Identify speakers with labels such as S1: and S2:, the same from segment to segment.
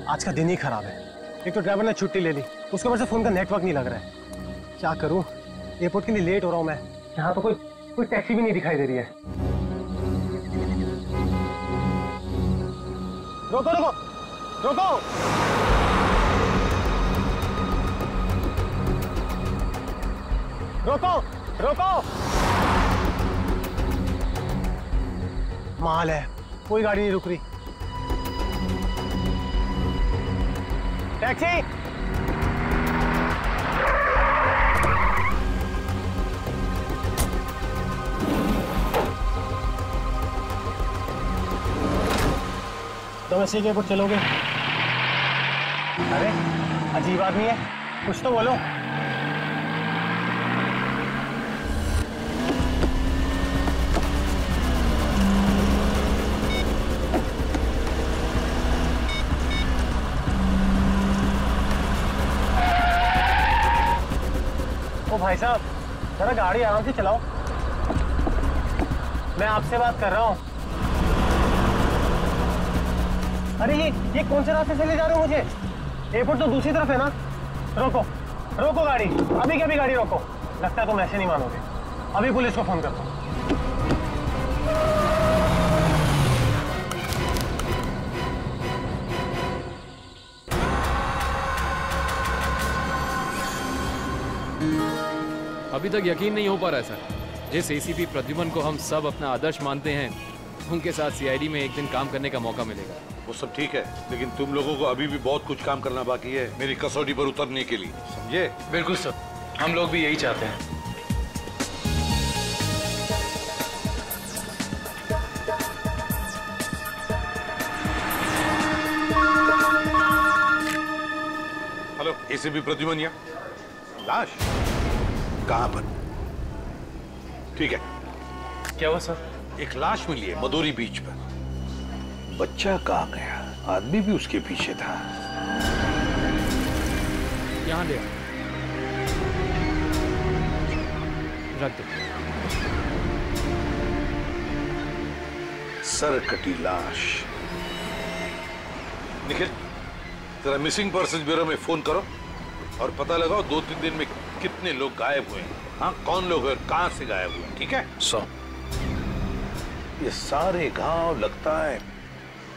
S1: आज का दिन ही खराब है। एक तो ड्राइवर ने छुट्टी ले ली, उसके ऊपर से फोन का नेटवर्क नहीं लग रहा है। क्या करूं, एयरपोर्ट के लिए लेट हो रहा हूं मैं। यहाँ तो कोई टैक्सी भी नहीं दिखाई दे रही है। रोको रोको रोको। रोको रोको। माल है, कोई गाड़ी नहीं रुक रही। टैक्सी। तुम ऐसे के ऊपर चलोगे? अरे अजीब आदमी है, कुछ तो बोलो। ओ भाई साहब, जरा गाड़ी आराम से चलाओ। मैं आपसे बात कर रहा हूँ। अरे ये कौन से रास्ते से ले जा रहे हो मुझे? एयरपोर्ट तो दूसरी तरफ है ना। रोको रोको गाड़ी, अभी क्या भी गाड़ी रोको। लगता है तुम ऐसे नहीं मानोगे। अभी पुलिस को फोन करता हूँ।
S2: अभी तक यकीन नहीं हो पा रहा है सर। जिस एसीपी प्रद्युमन को हम सब अपना आदर्श मानते हैं, उनके साथ सीआईडी में एक दिन काम करने का मौका मिलेगा।
S3: वो सब ठीक है, लेकिन तुम लोगों को अभी भी बहुत कुछ काम करना बाकी है मेरी कसौटी पर उतरने के लिए, समझे?
S4: बिल्कुल सर, हम लोग भी यही चाहते हैं।
S3: हेलो, एसीपी प्रद्युमन या? लाश कहाँ पर? ठीक है।
S4: क्या हुआ सर?
S3: एक लाश मिली है मदोरी बीच पर। बच्चा कहाँ गया? आदमी भी उसके पीछे था।
S2: यहाँ ले रख दो।
S3: सर कटी लाश। निखिल, जरा मिसिंग पर्सन ब्यूरो में फोन करो और पता लगाओ 2-3 दिन में कितने लोग गायब हुए हैं। हाँ, कौन लोग हैं और कहां से गायब हुए, ठीक है? ये सारे घाव लगता है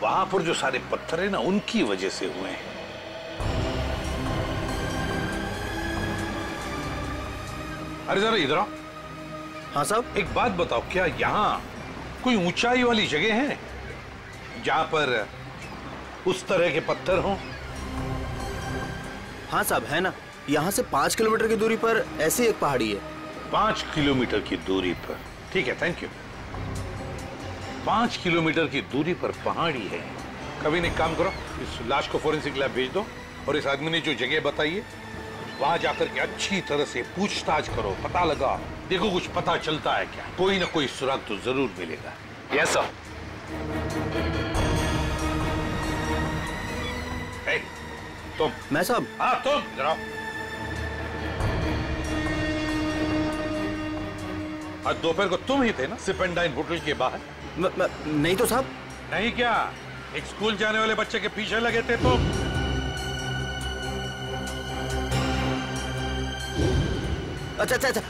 S3: वहां पर जो सारे पत्थर है ना, उनकी वजह से हुए हैं। अरे जरा इधर आओ।
S5: हाँ साहब।
S3: एक बात बताओ, क्या यहाँ कोई ऊंचाई वाली जगह है जहां पर उस तरह के पत्थर हों?
S5: हाँ साहब, है ना। यहाँ से 5 किलोमीटर की दूरी पर ऐसी एक पहाड़ी है।
S3: 5 किलोमीटर की दूरी पर? ठीक है, थैंक यू। 5 किलोमीटर की दूरी पर पहाड़ी है। कभी एक काम करो, इस लाश को फोरेंसिक लैब भेज दो और इस आदमी ने जो जगह बताई है वहां जाकर के अच्छी तरह से पूछताछ करो, पता लगा, देखो कुछ पता चलता है क्या। कोई ना कोई सुराग तो जरूर मिलेगा।
S4: Yes sir.
S3: तुम?
S5: मैं साहब?
S3: हाँ तुम, जरा आज दोपहर को तुम ही थे ना सिप एंड डाइन होटल के बाहर?
S5: नहीं तो साहब।
S3: नहीं क्या? एक स्कूल जाने वाले बच्चे के पीछे लगे थे तुम?
S5: अच्छा,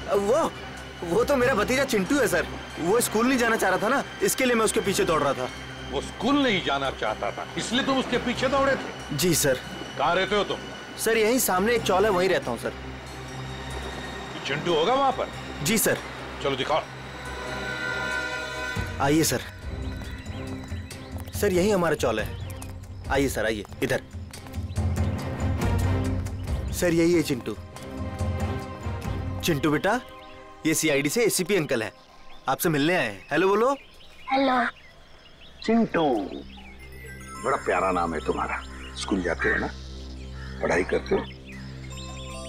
S5: वो तो मेरा भतीजा चिंटू है सर। वो स्कूल नहीं जाना चाह रहा था ना, इसके लिए मैं उसके पीछे दौड़ रहा था।
S3: वो स्कूल नहीं जाना चाहता था, इसलिए तुम उसके पीछे दौड़े थे?
S5: जी सर।
S3: कहाँ रहते हो तुम?
S5: सर यहीं सामने एक चौल है, वहीं रहता हूँ सर।
S3: चिंटू होगा वहां पर?
S5: जी सर।
S3: चलो दिखाओ।
S5: आइए सर। सर यही हमारा चौल है। आइए सर, आइए इधर। सर यही है चिंटू। चिंटू बेटा, ये सीआईडी से एसीपी अंकल है, आपसे मिलने आए हैं। हेलो बोलो।
S6: हेलो।
S3: चिंटू, बड़ा प्यारा नाम है तुम्हारा। स्कूल जाते हो ना, पढ़ाई करते हो?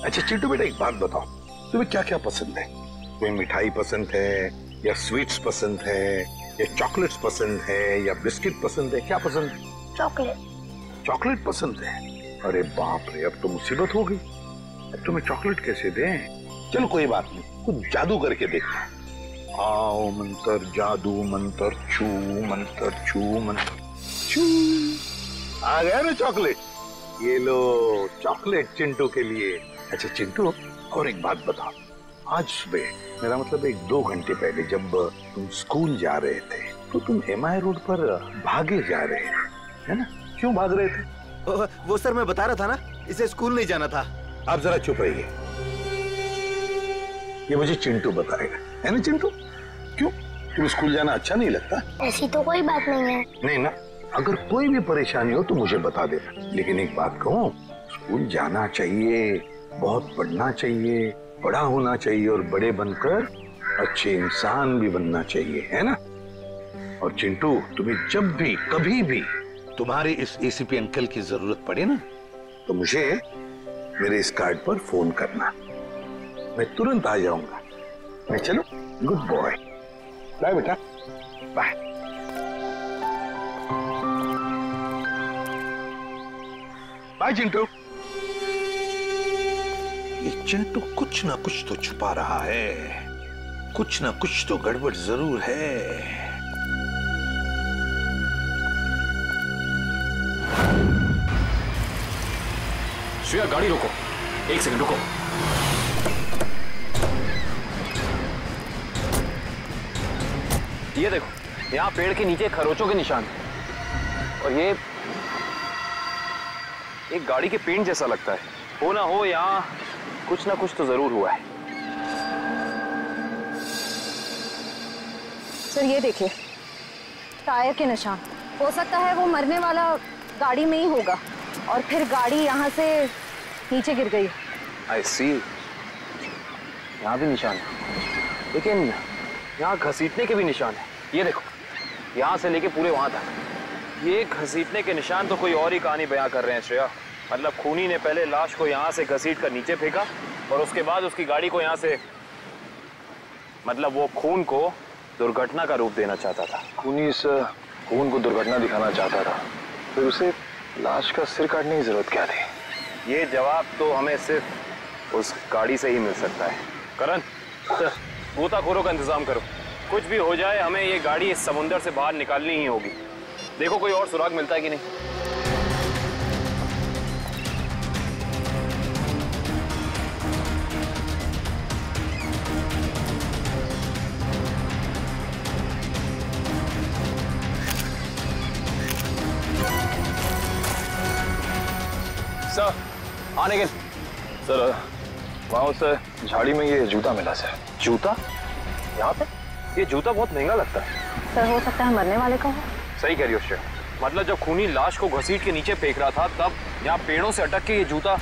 S3: अच्छा चिंटू बेटा, एक बात बताओ, तुम्हें क्या क्या पसंद है? तुम्हें मिठाई पसंद है या स्वीट्स पसंद है या चॉकलेट्स पसंद है या बिस्किट पसंद है? क्या पसंद है?
S6: चॉकलेट।
S3: चॉकलेट पसंद है? अरे बाप रे, अब तो मुसीबत हो गई। अब तुम्हें चॉकलेट कैसे दें? चलो कोई बात नहीं, कुछ जादू करके देखो। आओ मंत्र जादू मंत्र छू मंत्र छू मंत्र छू। आ गया ना चॉकलेट? ये लो चॉकलेट चिंटू के लिए। अच्छा चिंटू, और एक बात बताओ, आज सुबह, मेरा मतलब 1-2 घंटे पहले जब तुम स्कूल जा रहे थे तो तुम MI रोड पर भागे जा रहे थे, है ना? क्यों भाग रहे थे?
S5: वो सर मैं बता रहा था ना, इसे स्कूल नहीं जाना था।
S3: आप जरा चुप रहिए, ये मुझे चिंटू बताएगा, है ना चिंटू? क्यों, तुम्हें स्कूल जाना अच्छा नहीं लगता?
S6: ऐसी तो कोई बात नहीं है।
S3: नहीं ना, अगर कोई भी परेशानी हो तो मुझे बता देना। लेकिन एक बात कहूं, स्कूल जाना चाहिए, बहुत पढ़ना चाहिए, बड़ा होना चाहिए और बड़े बनकर अच्छे इंसान भी बनना चाहिए, है ना? और चिंटू, तुम्हें जब भी कभी भी तुम्हारे इस ACP अंकल की जरूरत पड़े ना, तो मुझे मेरे इस कार्ड पर फोन करना, मैं तुरंत आ जाऊंगा। मैं चलूं? गुड बॉय, बाय बेटा, बाय। बाय चिंटू। ये चिंटू कुछ ना कुछ तो छुपा रहा है, कुछ ना कुछ तो गड़बड़ जरूर है।
S2: श्रेया गाड़ी रोको, 1 सेकंड रुको।
S7: ये देखो, यहाँ पेड़ के नीचे खरोचों के निशान हैं। और ये एक गाड़ी के पेंट जैसा लगता है। हो ना हो यहाँ कुछ ना कुछ तो जरूर हुआ है।
S8: सर ये देखिए, टायर के निशान। हो सकता है वो मरने वाला गाड़ी में ही होगा और फिर गाड़ी यहाँ से नीचे गिर गई।
S7: I see। यहाँ भी निशान है, लेकिन यहाँ घसीटने के भी निशान है। ये देखो, यहाँ से लेके पूरे वहां तक। ये घसीटने के निशान तो कोई और ही कहानी बयां कर रहे हैं श्रेया। मतलब खूनी ने पहले लाश को यहाँ से घसीट कर नीचे फेंका और उसके बाद उसकी गाड़ी को यहाँ से, मतलब वो खून को दुर्घटना का रूप देना चाहता था।
S4: खूनी इस खून को दुर्घटना दिखाना चाहता था, फिर उसे लाश का सिर काटने की जरूरत क्या थी?
S7: ये जवाब तो हमें सिर्फ उस गाड़ी से ही मिल सकता है। करण, गोताखोरों का इंतजाम करो। कुछ भी हो जाए, हमें ये गाड़ी इस समुंदर से बाहर निकालनी ही होगी। देखो कोई और सुराग मिलता है कि नहीं।
S4: सर, आने के सर, वहाँ उस झाड़ी में ये जूता मिला सर।
S7: जूता? यहाँ पे? ये जूता बहुत महंगा लगता है।
S8: सर हो सकता है मरने वाले का हो।
S7: सही कह रही हो श्रेया। मतलब जब खूनी लाश को घसीट के नीचे फेंक रहा था, तब यहाँ पेड़ों से अटक के ये जूता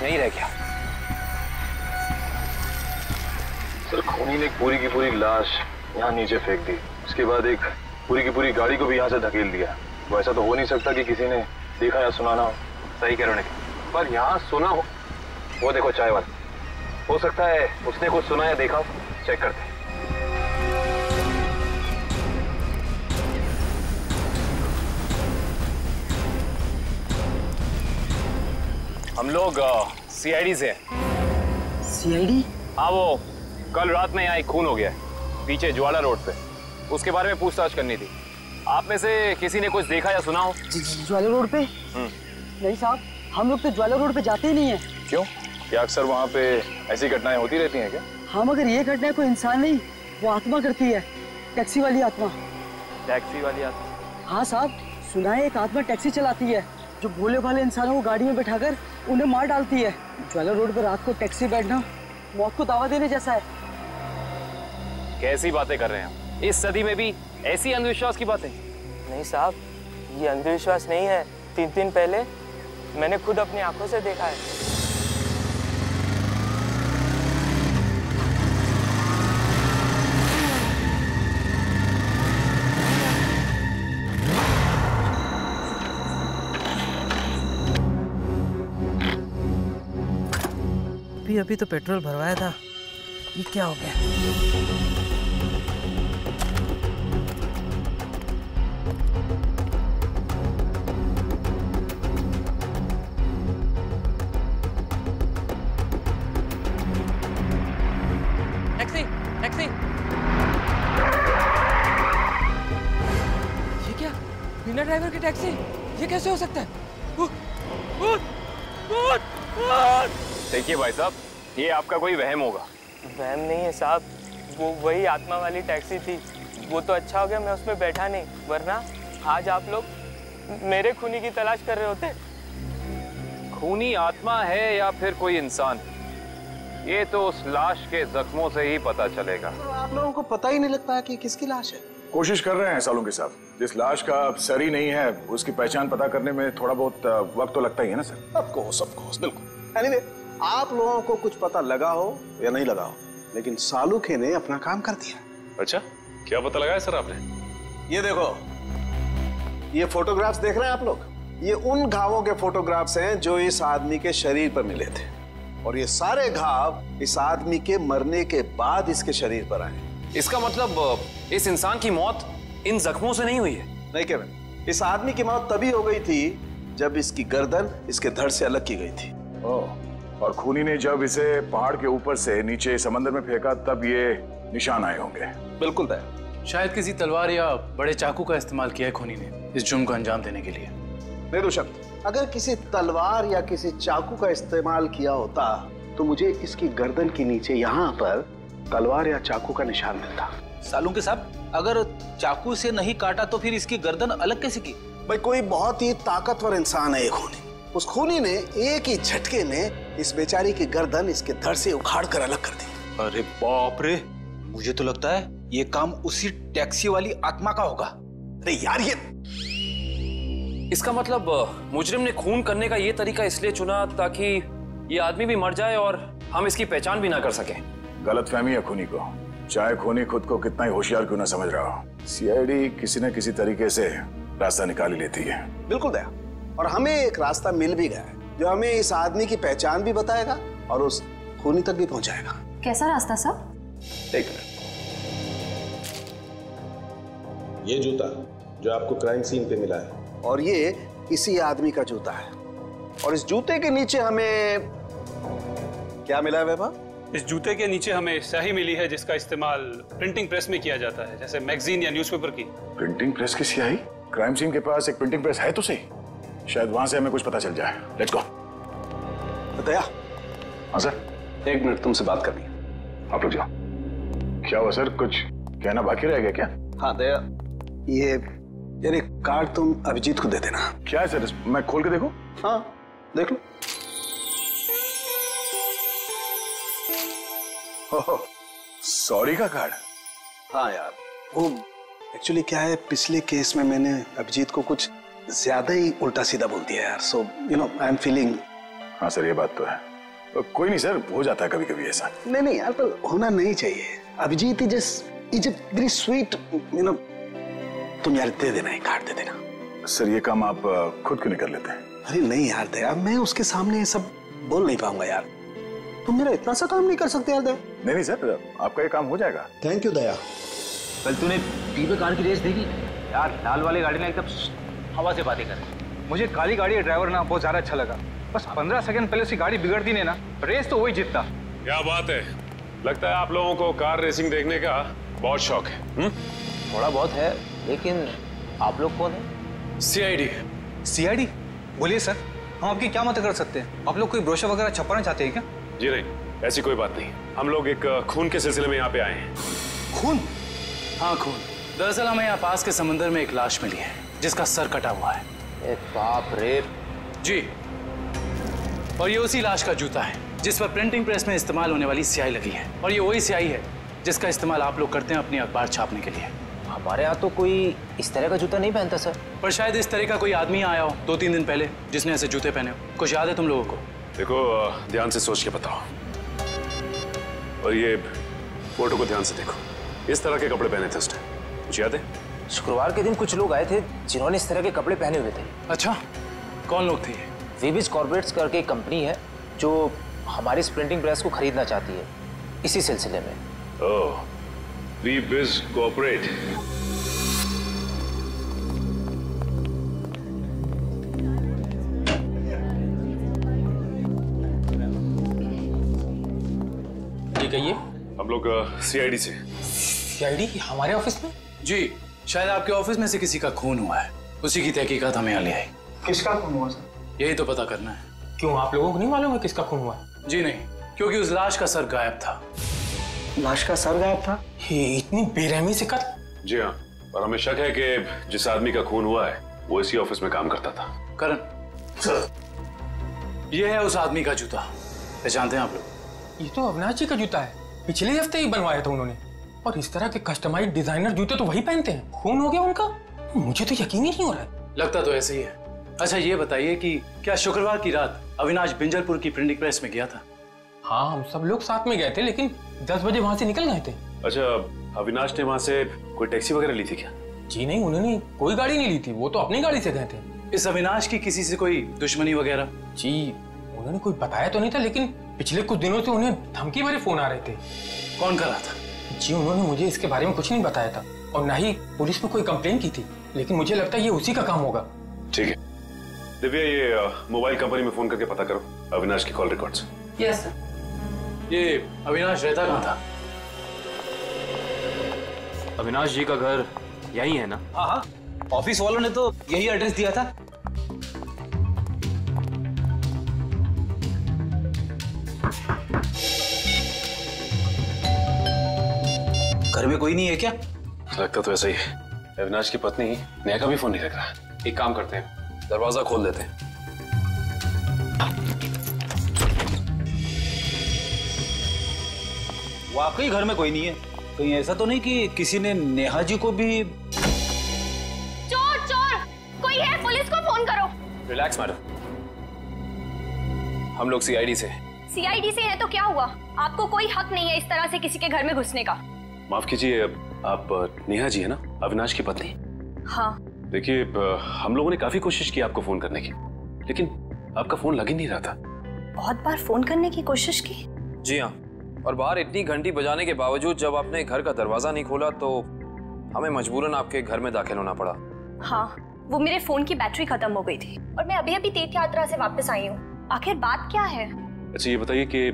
S7: यहीं रह गया।
S4: सर खूनी ने एक पूरी की पूरी लाश यहाँ नीचे फेंक दी, उसके बाद एक पूरी की पूरी गाड़ी को भी यहाँ से धकेल दिया। वो ऐसा तो हो नहीं सकता कि किसी ने देखा या सुना ना हो।
S7: सही कह रहे हो, पर यहाँ सुना हो। वो देखो चाय वाला, हो सकता है उसने कुछ सुना या देखा हो। चेक करते हैं। हम लोग CID से हैं।
S9: CID?
S7: हाँ, वो कल रात में यहाँ एक खून हो गया है पीछे ज्वाला रोड पे। उसके बारे में पूछताछ करनी थी। आप में से किसी ने कुछ देखा या सुना हो?
S9: ज्वाला रोड पे? नहीं साहब, हम लोग तो ज्वाला रोड पे जाते ही नहीं है।
S4: क्यों? क्या अक्सर वहाँ पे ऐसी घटनाएं होती रहती हैं क्या?
S9: हाँ, मगर ये घटना कोई इंसान नहीं, वो आत्मा करती है। टैक्सी वाली आत्मा।
S7: टैक्सी वाली आत्मा?
S9: हाँ साहब, सुना है एक आत्मा टैक्सी चलाती है जो भोले भाले इंसानों को गाड़ी में बैठाकर उन्हें मार डालती है। ज्वाला रोड पर रात को टैक्सी बैठना मौत को दावा देने जैसा है।
S7: कैसी बातें कर रहे हैं? इस सदी में भी ऐसी अंधविश्वास की बातें?
S10: नहीं साहब, ये अंधविश्वास नहीं है। 3 दिन पहले मैंने खुद अपनी आंखों से देखा है।
S9: अभी तो पेट्रोल भरवाया था, ये क्या हो गया? Taxi, taxi! ये क्या? बिना ड्राइवर की टैक्सी? ये कैसे हो सकता है?
S7: देखिए भाई साहब, ये आपका कोई वहम होगा।
S10: वहम नहीं है साहब, वो वही आत्मा वाली टैक्सी थी। वो तो अच्छा हो गया मैं उसमें बैठा नहीं, वरना आज आप लोग मेरे खूनी की तलाश कर रहे होते।
S7: खूनी आत्मा है या फिर कोई इंसान, ये तो उस लाश के जख्मों से ही पता चलेगा।
S3: तो आप लोगों को पता ही नहीं लगता है कि किसकी लाश है? कोशिश कर रहे हैं सालों के साथ। जिस लाश का सर ही नहीं है उसकी पहचान पता करने में थोड़ा बहुत वक्त तो लगता ही है ना सर।
S11: ऑफ कोर्स, बिल्कुल। एनीवे, आप लोगों को कुछ पता लगा हो या नहीं लगा हो, लेकिन सालुखे ने अपना काम कर दिया।
S4: अच्छा, क्या पता लगाया सर आपने?
S11: ये देखो, ये फोटोग्राफ्स देख रहे हैं आप लोग? ये उन घावों के फोटोग्राफ्स हैं जो इस आदमी के शरीर पर मिले थे, और ये सारे घाव इस आदमी के मरने के बाद इसके शरीर पर आए।
S7: इसका मतलब इस इंसान की मौत इन जख्मों से नहीं हुई है?
S11: नहीं केविन, इस आदमी की मौत तभी हो गई थी जब इसकी गर्दन इसके धड़ से अलग की गई थी।
S3: और खूनी ने जब इसे पहाड़ के ऊपर से नीचे समंदर में फेंका तब ये निशान आए होंगे।
S11: बिल्कुल तय।
S12: शायद किसी तलवार या बड़े चाकू का इस्तेमाल किया है खूनी ने इस जुर्म को अंजाम देने के लिए।
S11: नहीं दुष्यंत, अगर किसी तलवार या किसी चाकू का इस्तेमाल किया होता तो मुझे इसकी गर्दन के नीचे यहाँ पर तलवार या चाकू का निशान मिलता।
S13: सालुंखे साहब, अगर चाकू से नहीं काटा तो फिर इसकी गर्दन अलग कैसे की?
S11: भाई, कोई बहुत ही ताकतवर इंसान है ये खूनी। उस खूनी ने एक ही झटके में इस बेचारी की गर्दन इसके धड़ से उखाड़ कर अलग कर दी।
S13: अरे बाप रे, मुझे तो लगता है ये काम उसी टैक्सी वाली आत्मा का होगा।
S11: अरे यार, ये
S7: इसका मतलब मुजरिम ने खून करने का ये तरीका इसलिए चुना ताकि ये आदमी भी मर जाए और हम इसकी पहचान भी ना कर सकें।
S3: गलतफहमी है खूनी को, चाहे खूनी खुद को कितना ही होशियार क्यों ना समझ रहा हो। सीआईडी किसी न किसी तरीके से रास्ता निकाल ही लेती है।
S11: बिल्कुल दया, और हमें एक रास्ता मिल भी गया है जो हमें इस आदमी की पहचान भी बताएगा और उस खूनी तक भी पहुंचाएगा।
S8: कैसा रास्ता साहब?
S11: एक मिनट, ये जूता जो आपको क्राइम सीन पे मिला है और ये इसी आदमी का जूता है, और इस जूते के नीचे हमें क्या मिला है वैभव?
S14: इस जूते के नीचे हमें स्याही मिली है जिसका इस्तेमाल प्रिंटिंग प्रेस में किया जाता है, जैसे मैगजीन या न्यूज़पेपर की।
S3: प्रिंटिंग प्रेस की स्याही? क्राइम सीन के पास एक प्रिंटिंग प्रेस है तो सही, शायद वहां से हमें कुछ पता चल जाए। Let's go.
S11: दया।
S3: हाँ सर।
S11: 1 मिनट तुमसे बात करनी है।
S3: आप लोग जाओ। क्या हुआ सर, कुछ कहना बाकी रह गया क्या?
S11: हाँ दया, ये यार एक कार्ड तुम अभिजीत को दे देना।
S3: क्या है सर, मैं खोल के देखूं?
S11: हाँ देख लो।
S3: सॉरी का कार्ड?
S11: हाँ यार, वो एक्चुअली क्या है, पिछले केस में मैंने अभिजीत को कुछ ज्यादा ही उल्टा सीधा बोल दिया यार, so you know I am feeling.
S3: हाँ सर, ये बात तो है। कोई नहीं सर, हो जाता है कभी कभी ऐसा।
S11: नहीं यार, पर होना नहीं चाहिए। Abhijeet is very sweet, you know. तुम यार दे देना, एक कार्ड दे देना।
S3: सर ये काम आप खुद क्यों नहीं कर लेते?
S11: अरे नहीं यार दया, मैं उसके सामने ये सब बोल नहीं पाऊंगा यार। तुम मेरा इतना सा काम नहीं कर सकते यार दया।
S3: नहीं सर, आपका ये काम हो जाएगा।
S11: थैंक यू दया।
S13: कल तूने पीपे कार की रेस देखी?
S15: यार लाल वाली गाड़ी ने एकदम हवा से बातें करी। मुझे काली गाड़ी का ड्राइवर ना बहुत ज्यादा अच्छा लगा। बस 15 सेकंड पहले उसकी गाड़ी बिगड़ती नहीं ना, रेस तो वही जीतता।
S4: क्या बात है, लगता है आप लोगों को कार रेसिंग देखने का बहुत शौक है।
S10: थोड़ा बहुत है, लेकिन आप लोग कौन है?
S14: सीआईडी।
S15: सीआईडी? बोलिए सर, हम आपकी क्या मदद कर सकते हैं? आप लोग कोई ब्रोशर वगैरह छपाना चाहते हैं क्या?
S4: जी नहीं, ऐसी कोई बात नहीं। हम लोग एक खून के सिलसिले में यहाँ पे आए हैं।
S12: खून? हाँ खून। दरअसल हमें यहाँ पास के समंदर में एक लाश मिली है जिसका सर कटा हुआ है।
S10: ए बाप रे।
S12: जी, और ये उसी लाश का जूता है जिस पर प्रिंटिंग प्रेस में इस्तेमाल होने वाली स्याही लगी है, और ये वही स्याही है जिसका इस्तेमाल आप लोग करते हैं अपनी अखबार छापने के लिए।
S10: हमारे यहाँ तो कोई इस तरह का जूता नहीं पहनता सर।
S12: पर शायद इस तरह का कोई आदमी आया हो 2-3 दिन पहले जिसने ऐसे जूते पहने हो। कुछ याद है तुम लोगों को?
S4: देखो, ध्यान से सोच के बताओ, और ये फोटो को ध्यान से देखो। इस तरह के कपड़े पहने थे उसने, कुछ याद है?
S10: शुक्रवार के दिन कुछ लोग आए थे जिन्होंने इस तरह के कपड़े पहने हुए थे।
S12: अच्छा, कौन लोग थे ये?
S10: वीबिज कॉर्पोरेट्स करके एक कंपनी है जो हमारी इस प्रिंटिंग प्रेस को खरीदना चाहती है, इसी सिलसिले में।
S4: ओह, वीबिज कॉर्पोरेट।
S10: कहिए।
S4: हम लोग सीआईडी से।
S10: सीआईडी हमारे ऑफिस में?
S12: जी, शायद आपके ऑफिस में से किसी का खून हुआ है, उसी की तहकीकात हमें यहाँ ले आई।
S15: किसका खून हुआ सर?
S12: यही तो पता करना है।
S10: क्यों, आप लोगों को नहीं मालूम है किसका खून हुआ?
S12: जी नहीं, क्योंकि उस लाश का सर गायब था।
S10: लाश का सर गायब था? ये इतनी बेरहमी से कत्ल?
S16: जी हाँ, और हमें शक है कि जिस आदमी का खून हुआ है वो इसी ऑफिस में काम करता था।
S12: करण सर, ये है उस आदमी का जूता, पहचानते हैं आप लोग?
S10: ये तो अविनाश जी का जूता है, पिछले हफ्ते ही बनवाया था उन्होंने। और इस तरह के कस्टमाइज्ड डिजाइनर जूते तो वही पहनते हैं। खून हो गया उनका? मुझे तो यकीन ही नहीं हो रहा है।
S12: लगता तो ऐसे ही है। अच्छा ये बताइए कि क्या शुक्रवार की रात अविनाश बिंजलपुर की प्रिंटिंग प्रेस में गया था?
S10: हाँ, हम सब लोग साथ में गए थे, लेकिन 10 बजे वहां से निकल गए थे।
S16: अच्छा, अविनाश ने वहां से कोई टैक्सी वगैरह ली थी क्या?
S10: जी नहीं, उन्होंने कोई गाड़ी नहीं ली थी, वो तो अपनी गाड़ी से गए थे।
S12: इस अविनाश की किसी से कोई दुश्मनी वगैरह?
S10: जी उन्होंने कोई बताया तो नहीं था, लेकिन पिछले कुछ दिनों से उन्हें धमकी भरे फोन आ रहे थे।
S12: कौन कर रहा था?
S10: जी उन्होंने मुझे इसके बारे में कुछ नहीं बताया था, और ना ही पुलिस में कोई कंप्लेन की थी, लेकिन मुझे लगता है ये उसी का काम होगा।
S16: ठीक है दिव्या, ये मोबाइल कंपनी में फोन करके पता करो अविनाश की कॉल रिकॉर्ड्स।
S8: Yes sir.
S12: ये अविनाश रहता कहाँ था?
S2: अविनाश जी का घर यही है ना?
S13: हाँ हाँ, ऑफिस वालों ने तो यही एड्रेस दिया था। घर में कोई नहीं है क्या?
S16: लगता तो ऐसा ही है। अविनाश की पत्नी नेहा का भी फोन नहीं लग रहा।
S2: एक काम करते हैं, दरवाजा खोल देते हैं।
S13: वाकई घर में कोई नहीं है। कहीं ऐसा तो नहीं कि किसी ने नेहा जी को भी?
S6: चोर चोर कोई है, पुलिस को फोन करो।
S2: रिलैक्स मैडम, हम लोग सीआईडी से।
S6: सीआईडी से है तो क्या हुआ? आपको कोई हक नहीं है इस तरह से किसी के घर में घुसने का।
S16: माफ कीजिए, आप नेहा जी है ना, अविनाश की पत्नी?
S6: हाँ।
S16: देखिए, हम लोगों ने काफी कोशिश की आपको फोन करने की, लेकिन आपका फोन लग ही नहीं रहा था।
S8: बहुत बार फोन करने की कोशिश की?
S2: जी हाँ, और बाहर इतनी घंटी बजाने के बावजूद जब आपने घर का दरवाजा नहीं खोला तो हमें मजबूरन आपके घर में दाखिल होना पड़ा।
S6: हाँ, वो मेरे फोन की बैटरी खत्म हो गई थी और मैं अभी अभी तीर्थ यात्रा से वापस आई हूँ। आखिर बात क्या है?
S16: अच्छा ये बताइए कि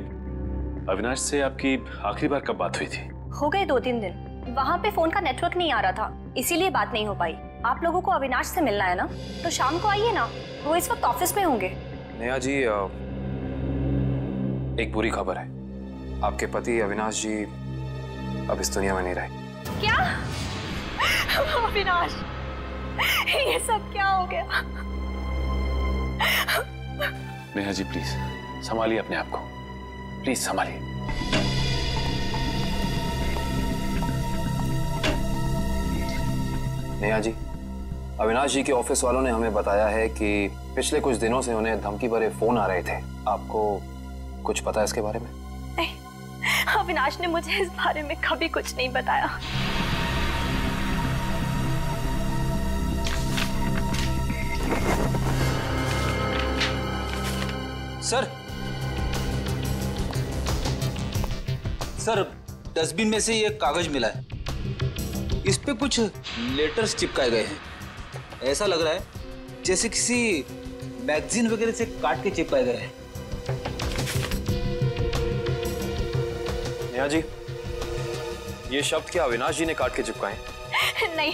S16: अविनाश से आपकी आखिरी बार कब बात हुई थी?
S6: हो गए 2-3 दिन। वहाँ पे फोन का नेटवर्क नहीं आ रहा था, इसीलिए बात नहीं हो पाई। आप लोगों को अविनाश से मिलना है ना, तो शाम को आइए ना, वो इस वक्त ऑफिस में होंगे।
S2: नेहा जी, एक बुरी खबर है, आपके पति अविनाश जी अब इस दुनिया में नहीं रहे।
S6: क्या? अविनाश, ये सब क्या हो गया?
S16: नेहा जी प्लीज संभालिए अपने आप को, प्लीज संभालिए।
S2: नेहा जी, अविनाश जी के ऑफिस वालों ने हमें बताया है कि पिछले कुछ दिनों से उन्हें धमकी भरे फोन आ रहे थे। आपको कुछ पता है इसके बारे में?
S6: नहीं, अविनाश ने मुझे इस बारे में कभी कुछ नहीं बताया।
S13: सर, डस्टबिन में से ये कागज मिला है, इस पे कुछ लेटर्स चिपकाए गए हैं। ऐसा लग रहा है जैसे किसी मैगजीन वगैरह से काट के चिपकाए गए हैं।
S2: नेहा जी, ये शब्द क्या अविनाश जी ने काट के चिपकाए?
S6: नहीं,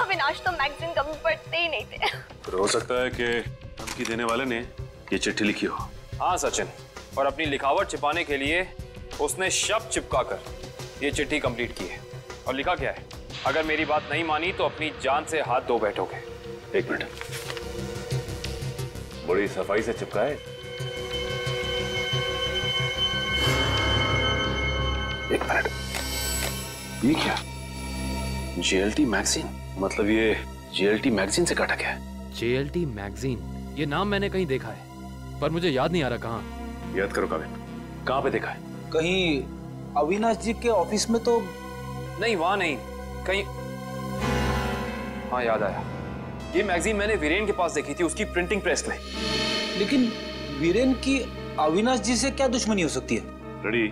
S6: अविनाश तो मैगजीन कभी पढ़ते ही नहीं थे।
S16: हो सकता है कि धमकी देने वाले ने ये चिट्ठी लिखी हो।
S2: हाँ सचिन, और अपनी लिखावट छिपाने के लिए उसने शब्द चिपकाकर ये चिट्ठी कंप्लीट की है। और लिखा क्या है? अगर मेरी बात नहीं मानी तो अपनी जान से हाथ धो बैठोगे।
S16: एक मिनट, बड़ी सफाई से चिपकाए। एक मिनट, ये क्या? JLT मैगजीन, मतलब ये JLT मैगजीन से काटा गया है।
S2: JLT मैगजीन, ये नाम मैंने कहीं देखा है, पर मुझे याद नहीं आ रहा कहाँ।
S16: याद करो काविन, कहाँ पे देखा है?
S13: कहीं अविनाश जी के ऑफिस में तो
S2: नहीं, वहां नहीं, कहीं। हाँ याद आया, ये मैगजीन मैंने वीरेन के पास देखी थी, उसकी प्रिंटिंग प्रेस में।
S13: लेकिन वीरेन की अविनाश जी से क्या दुश्मनी हो सकती है?
S16: रेडी,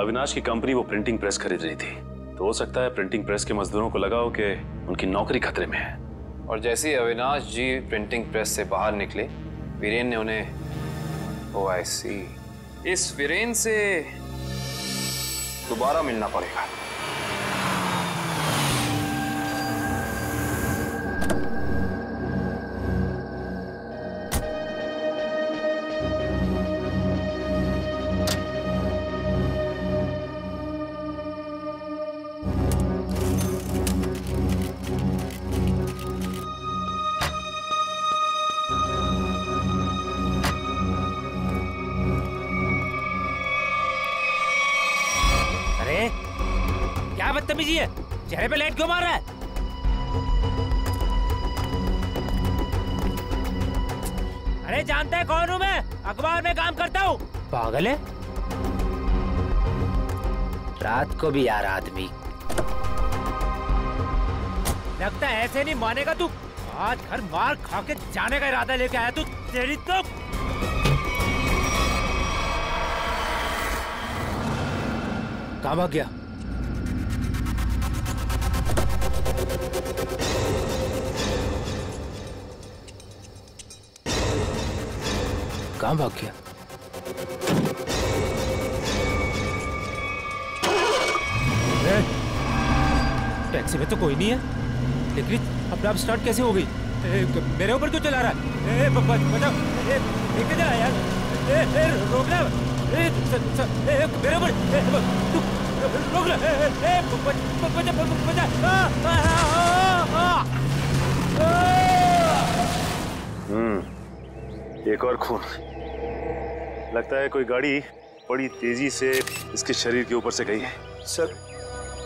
S16: अविनाश की कंपनी वो प्रिंटिंग प्रेस खरीद रही थी, तो हो सकता है प्रिंटिंग प्रेस के मजदूरों को लगा हो कि उनकी नौकरी खतरे में है।
S2: और जैसे ही अविनाश जी प्रिंटिंग प्रेस से बाहर निकले, वीरेन ने उन्हें, ओह आई सी, इस वीरेन से दोबारा मिलना पड़ेगा।
S17: बदतमीजी है? चेहरे पे लाइट क्यों मार रहा है? अरे जानता है कौन हूँ मैं? अखबार में काम करता हूँ। पागल है? रात को भी यार आदमी। लगता है ऐसे नहीं मानेगा तू। आज घर मार खा के जाने का इरादा लेके आया तू। तेरी तो कहाँ भाग गया? कहाँ भाग गया? टैक्सी में तो कोई नहीं है, लेकिन अपने आप स्टार्ट कैसे हो गई? मेरे ऊपर क्यों चला रहा है? बचाओ! देख जा यार! रोकना! मेरे ऊपर! रोकना!
S18: एक और खून। लगता है कोई गाड़ी बड़ी तेजी से इसके शरीर के ऊपर से गई है।
S19: सर,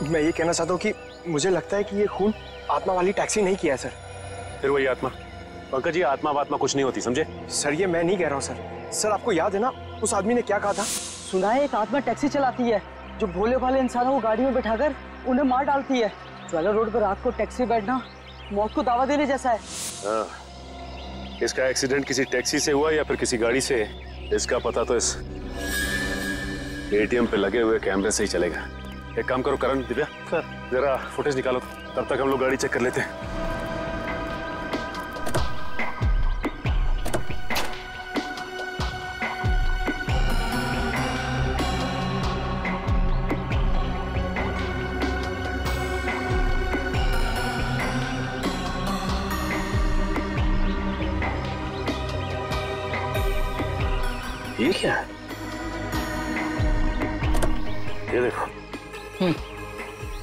S19: मैं ये कहना चाहता हूँ कि मुझे लगता है कि ये खून आत्मा वाली टैक्सी नहीं किया है सर।
S18: फिर वही आत्मा। पंकज, ये आत्मा वात्मा कुछ नहीं होती, समझे?
S19: सर, ये मैं नहीं कह रहा हूँ सर। सर, आपको याद है ना उस आदमी ने क्या कहा था?
S9: सुना है एक आत्मा टैक्सी चलाती है जो भोले भाले इंसानों को गाड़ी में बैठाकर उन्हें मार डालती है। ज्वेलर रोड पर रात को टैक्सी बैठना मौत को दावा देने जैसा है।
S18: इसका एक्सीडेंट किसी टैक्सी से हुआ या फिर किसी गाड़ी से, इसका पता तो इस एटीएम पे लगे हुए कैमरे से ही चलेगा। एक काम करो करण, दिव्या सर, जरा फुटेज निकालो, तब तक हम लोग गाड़ी चेक कर लेते हैं। ये क्या है? ये देखो,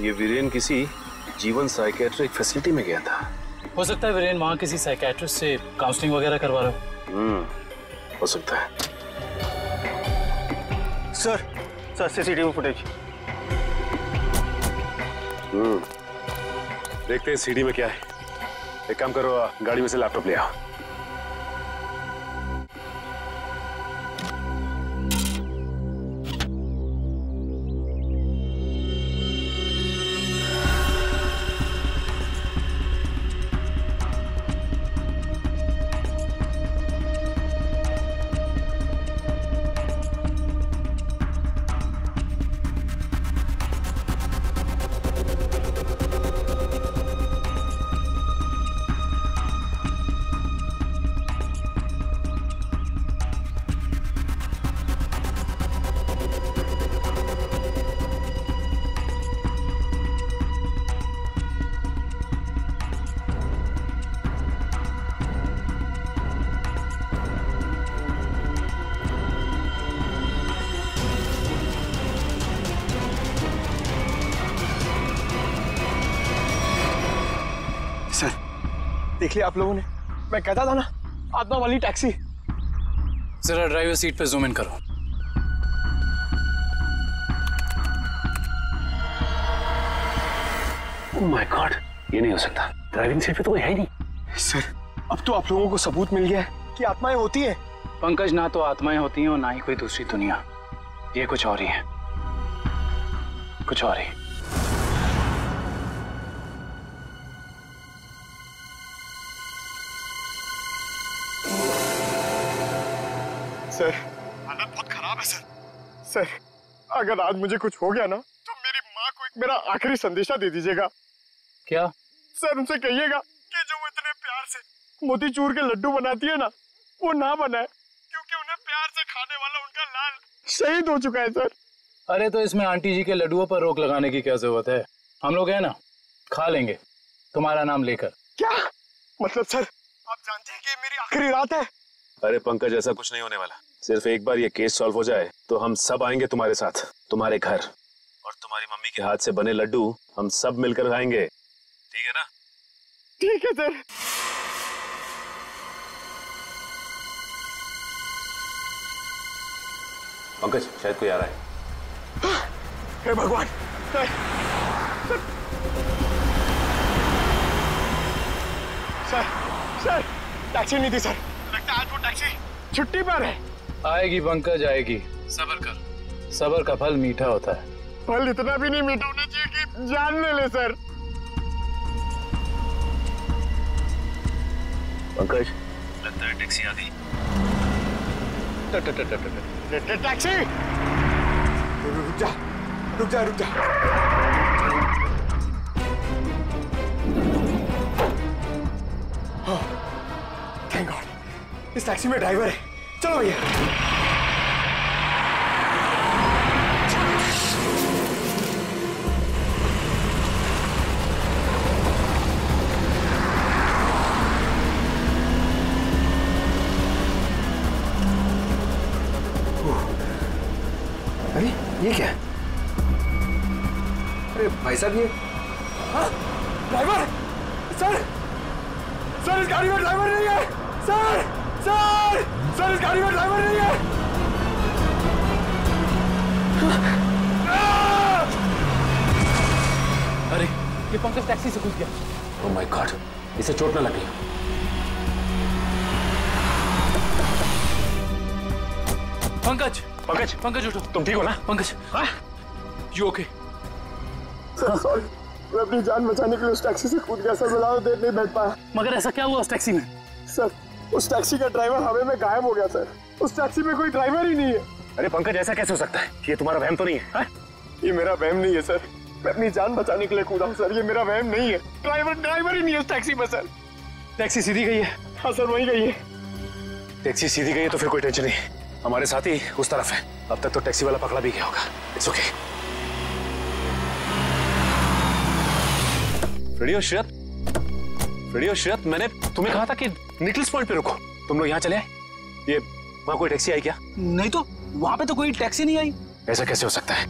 S18: ये वीरेन किसी जीवन साइकेट्रिक फैसिलिटी में गया था।
S12: हो सकता है वीरेन वहाँ किसी साइकेट्रिस्ट से काउंसलिंग वगैरह करवा रहे हो।
S18: हो सकता है।
S1: Sir CCTV footage.
S18: देखते हैं सीडी में क्या है। एक काम करो, गाड़ी में से लैपटॉप ले आओ।
S19: देख लिया आप लोगों ने? मैं कहता था ना, आत्मा वाली टैक्सी।
S12: जरा ड्राइवर सीट पे जूम इन करो।
S18: ओह माय गॉड, ये नहीं हो सकता। ड्राइविंग सीट पे तो कोई है ही नहीं।
S19: सर, अब तो आप लोगों को सबूत मिल गया है कि आत्माएं होती हैं।
S12: पंकज, ना तो आत्माएं होती हैं और ना ही कोई दूसरी दुनिया। ये कुछ और ही है, कुछ और ही।
S19: सर, हालत बहुत खराब है सर। सर, अगर आज मुझे कुछ हो गया ना, तो मेरी माँ को एक मेरा आखिरी संदेशा दे दीजिएगा।
S12: क्या?
S19: सर, उनसे कहिएगा कि जो वो इतने प्यार से मोतीचूर के लड्डू बनाती है ना, वो ना बनाए, क्योंकि उन्हें प्यार से खाने वाला उनका लाल शहीद हो चुका है सर।
S12: अरे तो इसमें आंटी जी के लड्डुओं पर रोक लगाने की क्या जरूरत है? हम लोग है ना, खा लेंगे तुम्हारा नाम लेकर।
S19: क्या मतलब सर? आप जानते हैं कि मेरी आखिरी रात है।
S18: अरे पंकज, ऐसा कुछ नहीं होने वाला। सिर्फ एक बार ये केस सॉल्व हो जाए तो हम सब आएंगे तुम्हारे साथ, तुम्हारे घर, और तुम्हारी मम्मी के हाथ से बने लड्डू हम सब मिलकर खाएंगे। ठीक है ना?
S19: ठीक है सर।
S18: पंकज, शायद कोई आ रहा है।
S19: हे भगवान, सर सर सर टैक्सी नहीं थी सर, लगता है आज वो टैक्सी छुट्टी पर है।
S12: आएगी पंकज आएगी, सब्र कर, सब्र का फल मीठा होता है।
S19: फल इतना भी नहीं मीठा होना चाहिए कि जान ले ले सर।
S18: पंकज लगता है टैक्सी आ गई।
S19: टैक्सी रुक जा रुक जा रुक जा। थैंक गॉड इस टैक्सी में ड्राइवर है। चलो भैया।
S11: अरे ये क्या है? अरे भाई साहब ये
S19: ड्राइवर सर, सर इस गाड़ी में ड्राइवर नहीं है सर, सर सर इस गाड़ी में ड्राइवर नहीं है।
S12: अरे ये पंकज टैक्सी से घुस गया।
S16: ओह माय गॉड, इसे चोट ना लगी।
S12: पंकज पंकज पंकज उठो।
S19: तुम ठीक हो ना?
S12: Pankaj you okay?
S19: Sir sorry, मैं अपनी जान बचाने के लिए उस टैक्सी से कूद गया सर, मैं ज्यादा देर नहीं बैठ पाया।
S12: मगर ऐसा क्या हुआ उस टैक्सी में?
S19: सर उस टैक्सी का ड्राइवर हवा में गायब हो गया सर, उस टैक्सी में कोई ड्राइवर ही नहीं है।
S18: अरे पंकज ऐसा कैसे हो सकता है? ये तुम्हारा वहम तो नहीं है?
S19: ये मेरा वहम नहीं है सर, मैं अपनी जान बचाने के लिए कूदा हूँ सर, ये मेरा वहम नहीं है। ड्राइवर ही नहीं है उस टैक्सी में सर।
S18: टैक्सी सीधी गई है?
S19: हाँ सर वही गई है।
S18: टैक्सी सीधी गई है तो फिर कोई टेंशन नहीं, हमारे साथ ही उस तरफ है। अब तक तो टैक्सी वाला पकड़ा भी गया होगा। It's okay. रेडियो श्रेयत, मैंने तुम्हें कहा था कि निकल्स पॉइंट पे रुको। तुम लोग यहाँ चले आए? ये वहाँ कोई टैक्सी आई क्या?
S13: नहीं तो वहाँ पे तो कोई टैक्सी नहीं आई।
S18: ऐसा कैसे हो सकता है?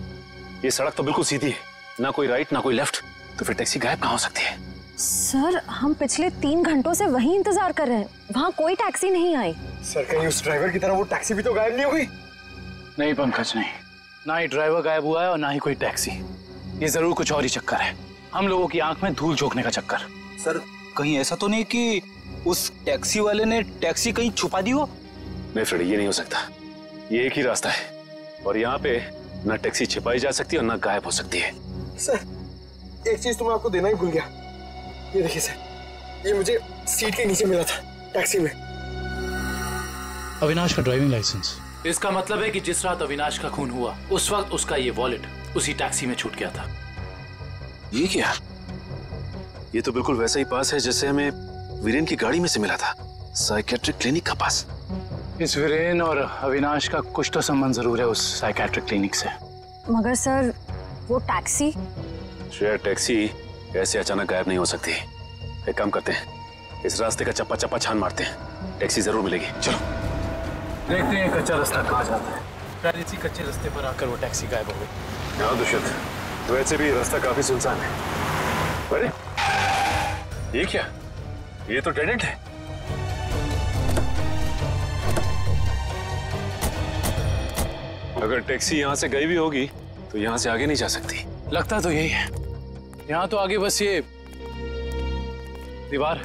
S18: ये सड़क तो बिल्कुल सीधी है, ना कोई राइट ना कोई लेफ्ट, तो फिर टैक्सी गायब कहाँ हो सकती है?
S8: सर हम पिछले 3 घंटों से वहीं इंतजार कर रहे हैं, वहाँ कोई टैक्सी नहीं आई।
S19: सर कहीं उस ड्राइवर की तरह वो टैक्सी भी तो गायब नहीं हुई?
S12: नहीं पंकज नहीं, ना ही ड्राइवर गायब हुआ है और ना ही कोई टैक्सी। ये जरूर कुछ और ही चक्कर है, हम लोगों की आंख में धूल झोंकने का चक्कर।
S13: सर कहीं ऐसा तो नहीं कि उस टैक्सी वाले ने टैक्सी कहीं छुपा दी हो?
S18: नहीं फ्रेडी, ये नहीं हो सकता। ये एक ही रास्ता है और यहाँ पे ना टैक्सी छिपाई जा सकती है और ना गायब हो सकती है।
S19: सर एक चीज तो मैं आपको देना ही भूल गया, ये देखिए सर, ये मुझे सीट के नीचे मिला था टैक्सी में।
S12: अविनाश का ड्राइविंग लाइसेंस। इसका मतलब है कि जिस रात अविनाश का खून हुआ उस वक्त उसका ये वॉलेट उसी टैक्सी में छूट गया था।
S18: ये क्या? ये तो बिल्कुल वैसा ही पास है जैसे हमें वीरेन की गाड़ी में से मिला था, साइकेट्रिक क्लिनिक का पास।
S12: इस वीरेन और अविनाश का कुछ तो संबंध जरूर है उस साइकेट्रिक क्लिनिक से।
S8: मगर सर वो टैक्सी?
S18: श्रेया, टैक्सी ऐसे अचानक गायब नहीं हो सकती। एक काम करते हैं, इस रास्ते का चप्पा चप्पा छान मारते हैं, टैक्सी जरूर मिलेगी। चलो
S12: देखते हैं कच्चा रास्ता कहाँ जाता है। शायद इसी कच्चे रास्ते पर आकर वो टैक्सी गायब हो गई।
S18: हाँ दुष्यंत, वैसे भी रास्ता काफी सुनसान है। अरे ये क्या? ये तो डेड एंड है। अगर टैक्सी यहाँ से गई भी होगी तो यहाँ से आगे नहीं जा सकती।
S12: लगता तो यही है, यहाँ तो आगे बस ये दीवार है।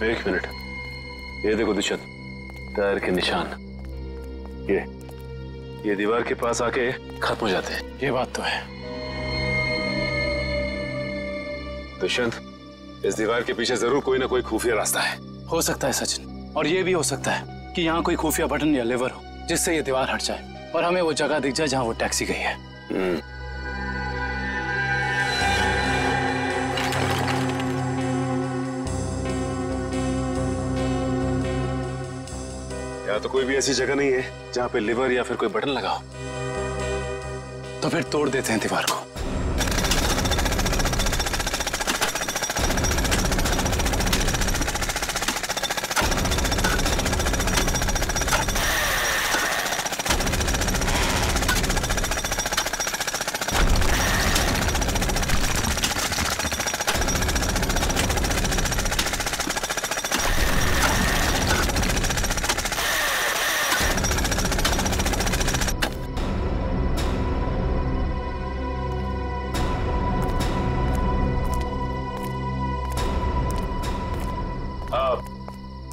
S18: एक मिनट, ये देखो दुष्यंत, टायर के निशान। ये दीवार के पास आके खत्म हो जाते हैं।
S12: ये बात तो है।
S18: दुष्यंत, इस दीवार के पीछे जरूर कोई ना कोई खुफिया रास्ता है।
S12: हो सकता है सचिन, और ये भी हो सकता है कि यहाँ कोई खुफिया बटन या लेवर हो जिससे ये दीवार हट जाए और हमें वो जगह दिख जाए जहाँ वो टैक्सी गई है।
S18: या तो कोई भी ऐसी जगह नहीं है जहाँ पे लिवर या फिर कोई बटन लगा हो।
S12: तो फिर तोड़ देते हैं दीवार को।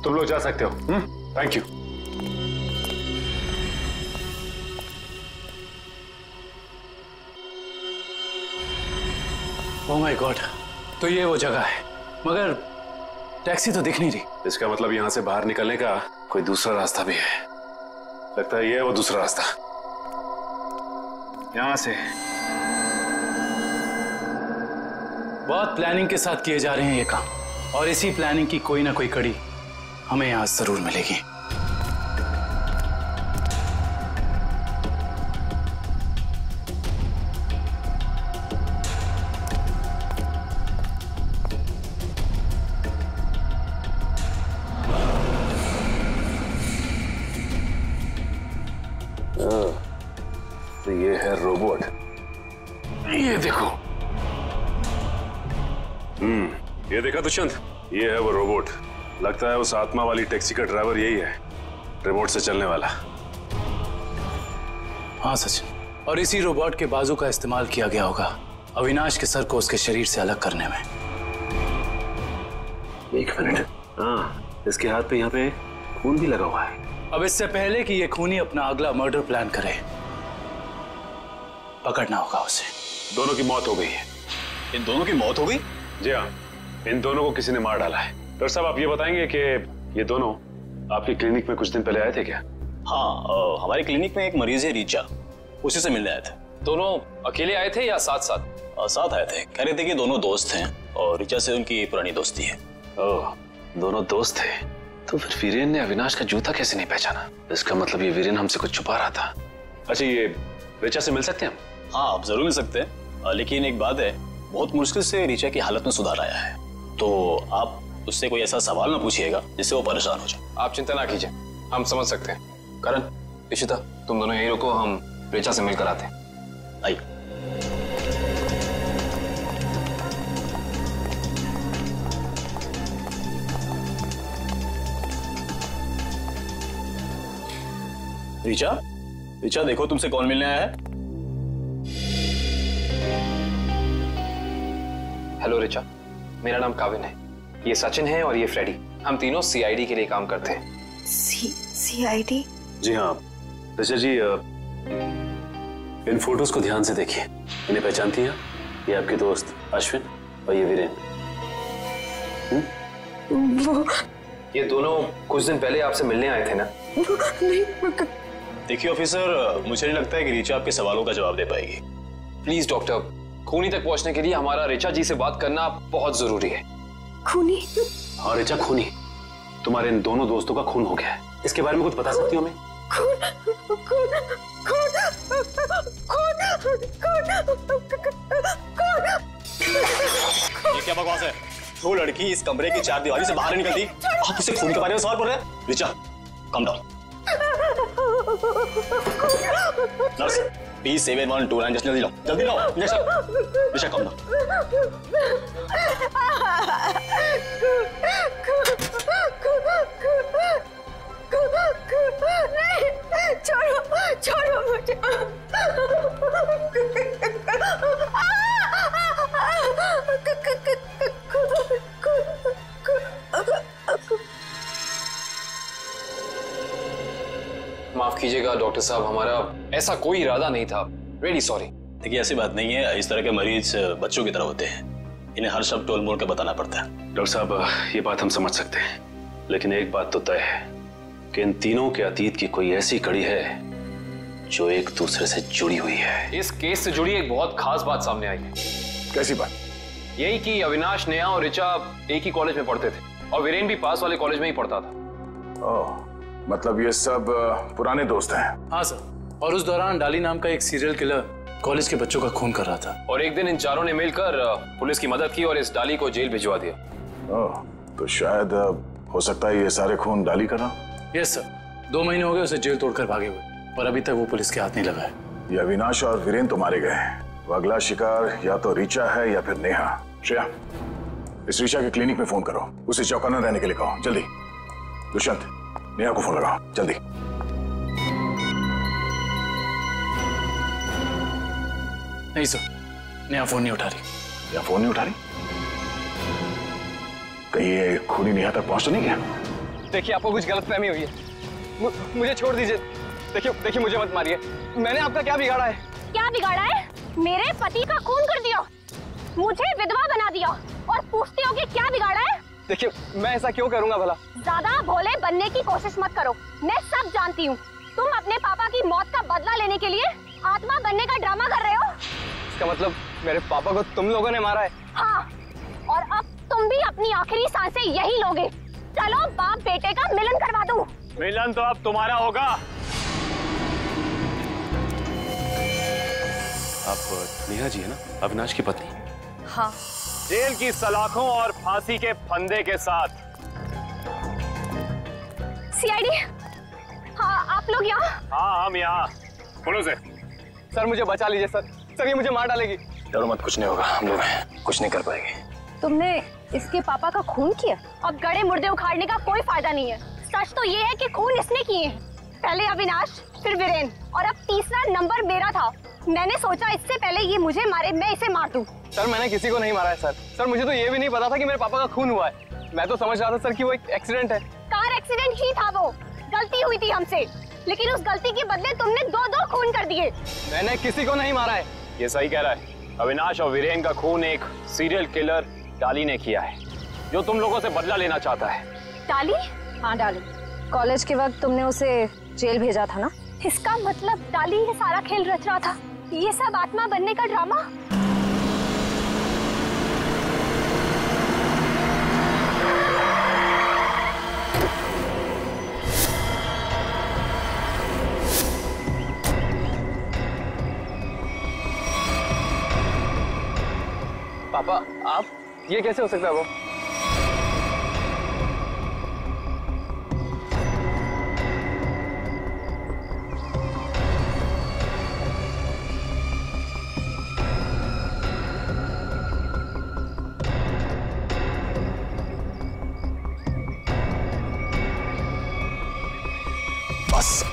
S18: तुम लोग जा सकते हो। Thank you.
S12: Oh my God, तो ये वो जगह है, मगर टैक्सी तो दिख नहीं रही।
S18: इसका मतलब यहाँ से बाहर निकलने का कोई दूसरा रास्ता भी है। लगता है ये है वो दूसरा रास्ता। यहाँ से
S12: बहुत प्लानिंग के साथ किए जा रहे हैं ये काम, और इसी प्लानिंग की कोई ना कोई कड़ी हमें यहाँ जरूर मिलेगी।
S18: तो ये है रोबोट, ये देखो। ये देखा दुष्यंत, ये है वो रोबोट। लगता है उस आत्मा वाली टैक्सी का ड्राइवर यही है, रिमोट से चलने वाला।
S12: हाँ सचिन, और इसी रोबोट के बाजू का इस्तेमाल किया गया होगा अविनाश के सर को उसके शरीर से अलग करने में।
S18: एक मिनट, हाँ, इसके हाथ पे यहाँ पे खून भी लगा हुआ है।
S12: अब इससे पहले कि ये खूनी अपना अगला मर्डर प्लान करे, पकड़ना होगा उसे।
S18: दोनों की मौत हो गई है।
S16: इन दोनों की मौत हो गई?
S18: जी हाँ, इन दोनों को किसी ने मार डाला है। डॉक्टर साहब, आप ये बताएंगे कि ये दोनों आपकी क्लिनिक में कुछ दिन पहले आए थे क्या?
S16: हाँ, हमारी क्लिनिक में एक मरीज है रीचा, उसी से मिलने आए थे।
S2: दोनों अकेले आए थे या साथ साथ?
S16: साथ आए थे। कह रहे थे कि दोनों दोस्त हैं और रीचा से उनकी पुरानी दोस्ती है।
S18: ओह, दोनों दोस्त थे। तो फिर वीरेन ने अविनाश का जूता कैसे नहीं पहचाना? इसका मतलब ये वीरेन हमसे कुछ छुपा रहा था। अच्छा, ये रीचा से मिल सकते हैं हम?
S16: हाँ, आप जरूर मिल सकते हैं, लेकिन एक बात है, बहुत मुश्किल से रीचा की हालत में सुधार आया है, तो आप उससे कोई ऐसा सवाल ना पूछिएगा जिससे वो परेशान हो जाए।
S2: आप चिंता ना कीजिए, हम समझ सकते हैं। करण, इशिता, तुम दोनों यहीं रुको, हम रीचा से मिलकर आते हैं।
S16: आइए। रीचा, रीचा देखो तुमसे कौन मिलने आया है।
S2: हेलो रीचा, मेरा नाम काविन है, ये सचिन है और ये फ्रेडी। हम तीनों सीआईडी के लिए काम करते हैं।
S6: सीआईडी?
S18: जी हाँ ऋचा जी, इन फोटोज को ध्यान से देखिए। इन्हें पहचानती हैं? ये आपके दोस्त अश्विन और ये वीरेन।
S2: वो ये दोनों कुछ दिन पहले आपसे मिलने आए थे ना?
S16: नहीं। देखिए ऑफिसर, मुझे नहीं लगता है कि रीचा आपके सवालों का जवाब दे पाएगी।
S2: प्लीज डॉक्टर, खूनी तक पहुंचने के लिए हमारा रीचा जी से बात करना बहुत जरूरी है।
S6: खूनी?
S18: हाँ रीचा, खूनी। तुम्हारे इन दोनों दोस्तों का खून हो गया है, इसके बारे में कुछ बता सकती हो हमें?
S16: ये क्या बकवास है? वो लड़की इस कमरे की चार दीवारी से बाहर निकलती, आप उसे खून के बारे में सवाल कर रहे हैं? Richa, come down. Nurse, please 7129 just जल्दी लो, जल्दी लो इंजेक्शन। Richa, come down.
S6: छोड़ो, छोड़ो मुझे।
S2: माफ कीजिएगा डॉक्टर साहब, हमारा ऐसा कोई इरादा नहीं था। Really sorry.
S16: देखिए ऐसी बात नहीं है, इस तरह के मरीज बच्चों की तरह होते हैं, इन्हें हर शब्द टोल मोल के बताना पड़ता है।
S18: डॉक्टर साहब, ये बात हम समझ सकते हैं, लेकिन एक बात तो तय है कि इन तीनों के अतीत की कोई ऐसी कड़ी है जो एक दूसरे से जुड़ी हुई है।
S2: इस केस से जुड़ी एक बहुत खास बात सामने आई है।
S18: कैसी बात?
S2: यही कि अविनाश, नेहा और ऋचा एक ही कॉलेज में पढ़ते थे और वीरेन भी पास वाले कॉलेज में ही पढ़ता था।
S3: ओह, मतलब ये सब पुराने दोस्त हैं?
S12: हाँ सर, और उस दौरान डाली नाम का एक सीरियल किलर कॉलेज के बच्चों का खून कर रहा था।
S2: और एक दिन इन चारों ने मिलकर पुलिस की मदद की और इस डाली को जेल भिजवा दिया।
S3: ओह, तो शायद हो सकता है ये सारे खून डाली का ना?
S12: यस सर, 2 महीने हो गए उसे जेल तोड़कर भागे हुए, पर अभी तक वो पुलिस के हाथ नहीं लगा है।
S3: ये अविनाश और वीरेन तो मारे गए हैं, वो अगला शिकार या तो रीचा है या फिर नेहा। श्रेया, इस रीचा के क्लिनिक में फोन करो, उसे चौकन्ना रहने के लिए कहो, जल्दी। दुष्यंत, नेहा को फोन लगाओ, जल्दी।
S12: नहीं सर, नेहा फोन नहीं उठा रही।
S3: नेहा फोन नहीं उठा रही? कहीं ये खूनी नेहा तक पहुंच तो नहीं गया?
S10: देखिए आपको कुछ गलतफहमी हुई है, मुझे छोड़ दीजिए। देखिए मुझे मत मारिए, मैंने आपका क्या बिगाड़ा है?
S6: क्या बिगाड़ा है? मेरे पति का खून कर दिया, मुझे विधवा बना दिया और पूछते हो कि क्या बिगाड़ा है?
S10: देखिए मैं ऐसा क्यों करूंगा भला?
S6: ज्यादा भोले बनने की कोशिश मत करो, मैं सब जानती हूँ। तुम अपने पापा की मौत का बदला लेने के लिए आत्मा बनने का ड्रामा कर रहे हो।
S10: इसका मतलब मेरे पापा को तुम लोगों ने मारा है?
S6: हाँ, और अब तुम भी अपनी आखिरी सांसें यही लोगे। चलो बाप बेटे का मिलन करवा दूं।
S2: मिलन तो अब तुम्हारा होगा।
S16: आप नेहा जी है ना, अविनाश की पत्नी?
S6: हाँ।
S2: जेल की सलाखों और फांसी के फंदे के साथ।
S6: सीआईडी, हाँ आप लोग यहाँ?
S2: हाँ हम यहाँ। बोलो से।
S10: सर मुझे बचा लीजिए सर, सर ये मुझे मार डालेगी।
S4: डरो मत, कुछ नहीं होगा, हम लोग कुछ नहीं कर पाएंगे।
S6: तुमने इसके पापा का खून किया? अब गड़े मुर्दे उखाड़ने का कोई फायदा नहीं है। सच तो ये है कि खून इसने किए हैं, पहले अविनाश, फिर वीरेन, और अब तीसरा नंबर मेरा था। मैंने सोचा इससे पहले ये मुझे मारे, मैं इसे मार दूं।
S10: सर मैंने किसी को नहीं मारा है सर मुझे तो ये भी नहीं पता था कि मेरे पापा का खून हुआ है। मैं तो समझ रहा था सर कि वो एक एक्सीडेंट है।
S6: कार एक्सीडेंट ही था, वो गलती हुई थी हमसे, लेकिन उस गलती के बदले तुमने दो खून कर दिए।
S10: मैंने किसी को नहीं मारा है।
S2: ये सही कह रहा है। अविनाश और वीरेन का खून एक सीरियल किलर डाली ने किया है, जो तुम लोगों से बदला लेना चाहता है।
S6: डाली?
S8: हाँ डाली। कॉलेज के वक्त तुमने उसे जेल भेजा था ना?
S6: इसका मतलब डाली ये सारा खेल रच रहा था, ये सब आत्मा बनने का ड्रामा।
S10: पापा आप, ये कैसे हो सकता है? वो
S3: बस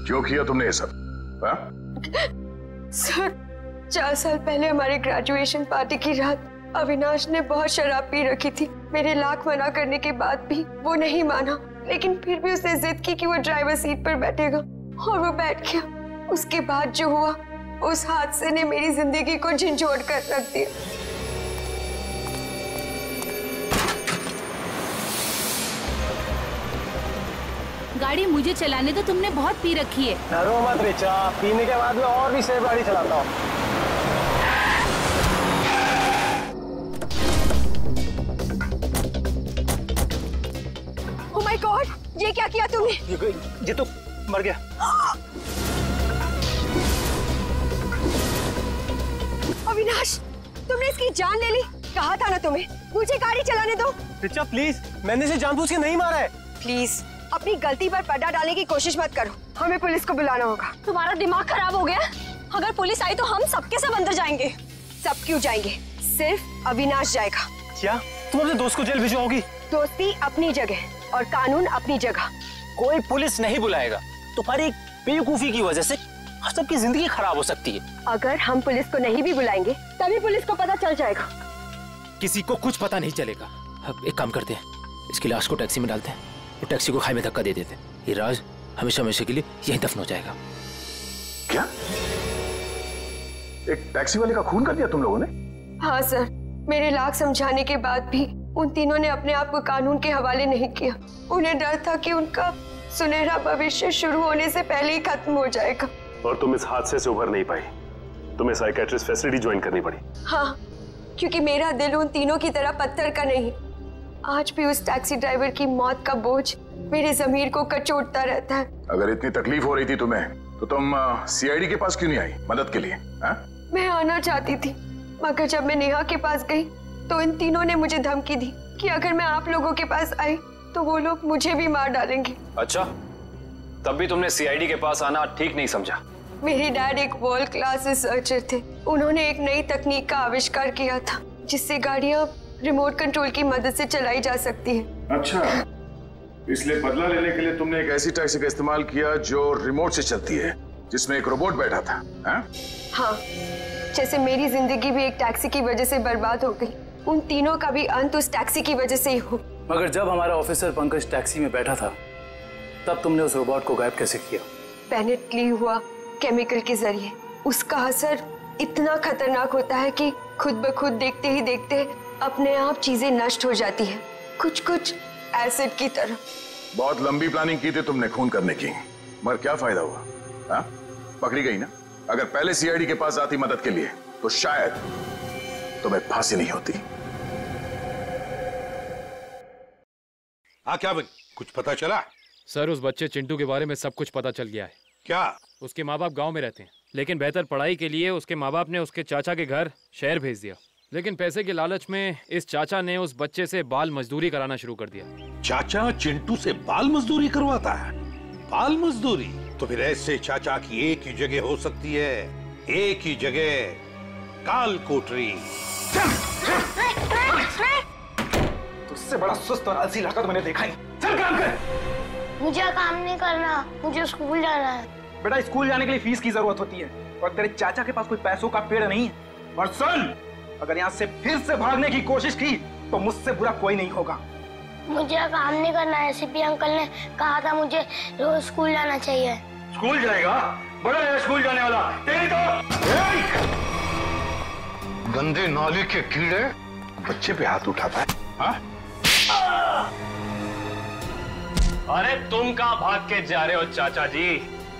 S3: क्यों किया तुमने ये सब?
S20: सर 4 साल पहले हमारे ग्रेजुएशन पार्टी की रात अविनाश ने बहुत शराब पी रखी थी। मेरे लाख मना करने के बाद भी वो नहीं माना, लेकिन फिर भी उसने जिद की कि वो ड्राइवर सीट पर बैठेगा, और वो बैठ गया। उसके बाद जो हुआ, उस हादसे ने मेरी जिंदगी को झंझोड़ कर रख दिया।
S21: गाड़ी मुझे चलाने दो, तुमने बहुत पी रखी है।
S1: डरो मत रिचा, पीने के बाद में और भी सेफ गाड़ी चलाता हूँ।
S20: ओह माय गॉड, ये क्या किया तुमने?
S1: ये तो मर गया।
S20: अविनाश, तुमने इसकी जान ले ली। कहा था ना तुम्हें, मुझे गाड़ी चलाने दो।
S1: रिचा प्लीज, मैंने इसे जानबूझ के नहीं मारा है।
S20: प्लीज अपनी गलती पर पर्दा डालने की कोशिश मत करो, हमें पुलिस को बुलाना होगा।
S6: तुम्हारा दिमाग खराब हो गया? अगर पुलिस आई तो हम सबके सब अंदर जाएंगे।
S20: सब क्यों जाएंगे? सिर्फ अविनाश जाएगा।
S1: क्या तुम अपने दोस्त को जेल भिजवाओगी?
S20: दोस्ती अपनी जगह और कानून अपनी जगह।
S7: कोई पुलिस नहीं बुलाएगा। तुम्हारी बेवकूफी की वजह से सबकी जिंदगी खराब हो सकती है।
S20: अगर हम पुलिस को नहीं भी बुलाएंगे तभी पुलिस को पता चल जाएगा।
S17: किसी को कुछ पता नहीं चलेगा। अब एक काम करते हैं, इसकी लाश को टैक्सी में डालते हैं और टैक्सी को खाई में धक्का दे देते हैं। ये राज हमेशा हमेशा के लिए यहीं दफन हो जाएगा।
S3: क्या? एक टैक्सी वाले का खून कर दिया तुम लोगों ने?
S20: हाँ सर, मेरे लाख समझाने के बाद भी उन तीनों ने अपने आप को कानून के हवाले नहीं किया। उन्हें डर था कि उनका सुनहरा भविष्य शुरू होने से पहले ही खत्म हो जाएगा।
S18: और तुम इस हादसे से उभर नहीं पाई, तुम्हें साइकेट्रिस्ट फैसिलिटी ज्वाइन करनी पड़ी।
S20: हाँ, क्योंकि मेरा दिल उन तीनों की तरह पत्थर का नहीं। आज भी उस टैक्सी ड्राइवर की मौत का बोझ मेरे जमीर को कचोटता रहता है।
S3: अगर इतनी तकलीफ हो रही थी तुम्हें तो तुम सीआईडी के पास क्यों नहीं आई मदद के लिए? हा?
S20: मैं आना चाहती थी, मगर जब मैं नेहा के पास गई तो इन तीनों ने मुझे धमकी दी कि अगर मैं आप लोगों के पास आई तो वो लोग मुझे भी मार डालेंगे।
S2: अच्छा, तब भी तुमने सीआईडी के पास आना ठीक नहीं समझा?
S20: मेरे डैड एक वर्ल्ड क्लास रिसर्चर थे। उन्होंने एक नई तकनीक का आविष्कार किया था जिससे गाड़ियां रिमोट कंट्रोल की मदद से चलाई जा सकती हैं।
S3: अच्छा, इसलिए बदला लेने के लिए तुमने एक ऐसी टैक्सी का इस्तेमाल किया जो रिमोट से चलती है, जिसमें एक रोबोट बैठा था।
S20: हाँ, जैसे मेरी जिंदगी भी एक टैक्सी की वजह से बर्बाद हो गई, उन तीनों का भी अंत उस टैक्सी की वजह से ही हो।
S12: मगर जब हमारा ऑफिसर पंकज टैक्सी में बैठा था तब तुमने उस रोबोट को गायब कैसे किया?
S20: पेनिट्ली हुआ केमिकल के जरिए। उसका असर इतना खतरनाक होता है कि खुद ब खुद देखते ही देखते अपने आप चीजें नष्ट हो जाती है, कुछ कुछ एसिड की तरह।
S3: बहुत लंबी प्लानिंग की थी तुमने खून करने की, मगर क्या फायदा हुआ? हा? पकड़ी गई ना। अगर पहले सीआईडी के पास आती मदद के लिए तो शायद तुम्हें फांसी नहीं होती।
S5: क्या कुछ पता चला?
S2: सर, उस बच्चे चिंटू के बारे में सब कुछ पता चल गया है।
S5: क्या?
S2: उसके माँ बाप गांव में रहते हैं, लेकिन बेहतर पढ़ाई के लिए उसके माँ बाप ने उसके चाचा के घर शहर भेज दिया। लेकिन पैसे के लालच में इस चाचा ने उस बच्चे से बाल मजदूरी कराना शुरू कर दिया।
S5: चाचा चिंटू से बाल मजदूरी करवाता है? बाल मजदूरी? तो फिर ऐसे चाचा की एक ही जगह हो सकती है, एक ही जगह, काल कोठरी।
S15: तुझसे बड़ा सुस्त और आलसी लड़का तो मैंने देखा ही। चल काम कर।
S22: मुझे काम नहीं करना, मुझे स्कूल जाना है।
S15: बेटा, स्कूल जाने के लिए फीस की जरूरत होती है और तेरे चाचा के पास कोई पैसों का पेड़ नहीं है। और सुन, अगर यहाँ से फिर से भागने की कोशिश की तो मुझसे बुरा कोई नहीं होगा।
S22: मुझे काम नहीं करना है। सीपी अंकल ने कहा था मुझे रोज स्कूल जाना चाहिए।
S5: स्कूल जाएगा? बड़ा है स्कूल जाने वाला। तेरी तो गंदे नाली के कीड़े बच्चे पे हाथ उठाता है। हाँ?
S2: अरे तुम कहाँ भाग के जा रहे हो चाचा जी?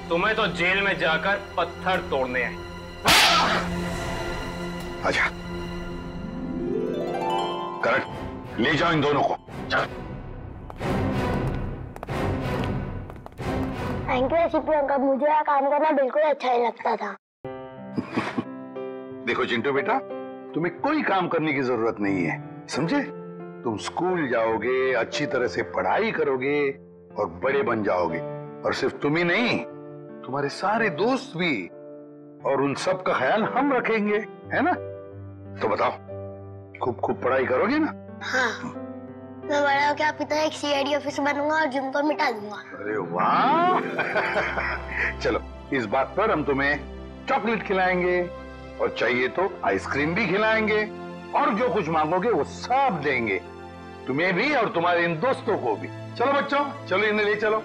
S2: तुम्हें तो जेल में जाकर पत्थर तोड़ने हैं।
S3: आजा, करण, ले जाओ इन दोनों को।
S22: थैंक यू सीपी अंकल, मुझे यहाँ काम करना बिल्कुल अच्छा नहीं लगता था।
S3: देखो चिंटू बेटा, तुम्हें कोई काम करने की जरूरत नहीं है, समझे? तुम स्कूल जाओगे, अच्छी तरह से पढ़ाई करोगे और बड़े बन जाओगे। और सिर्फ तुम ही नहीं, तुम्हारे सारे दोस्त भी, और उन सब का ख्याल हम रखेंगे, है ना? तो बताओ, खूब खूब पढ़ाई करोगे ना?
S22: हाँ, मैं बड़ा होकर आपकी तरह एक सीआईडी ऑफिसर बनूंगा और जिम को मिटा दूंगा।
S3: अरे वाह! चलो, इस बात पर हम तुम्हें चॉकलेट खिलाएंगे और चाहिए तो आइसक्रीम भी खिलाएंगे, और जो कुछ मांगोगे वो सब देंगे, तुम्हें भी और तुम्हारे इन दोस्तों को भी। चलो बच्चों, चलो इन्हें ले चलो।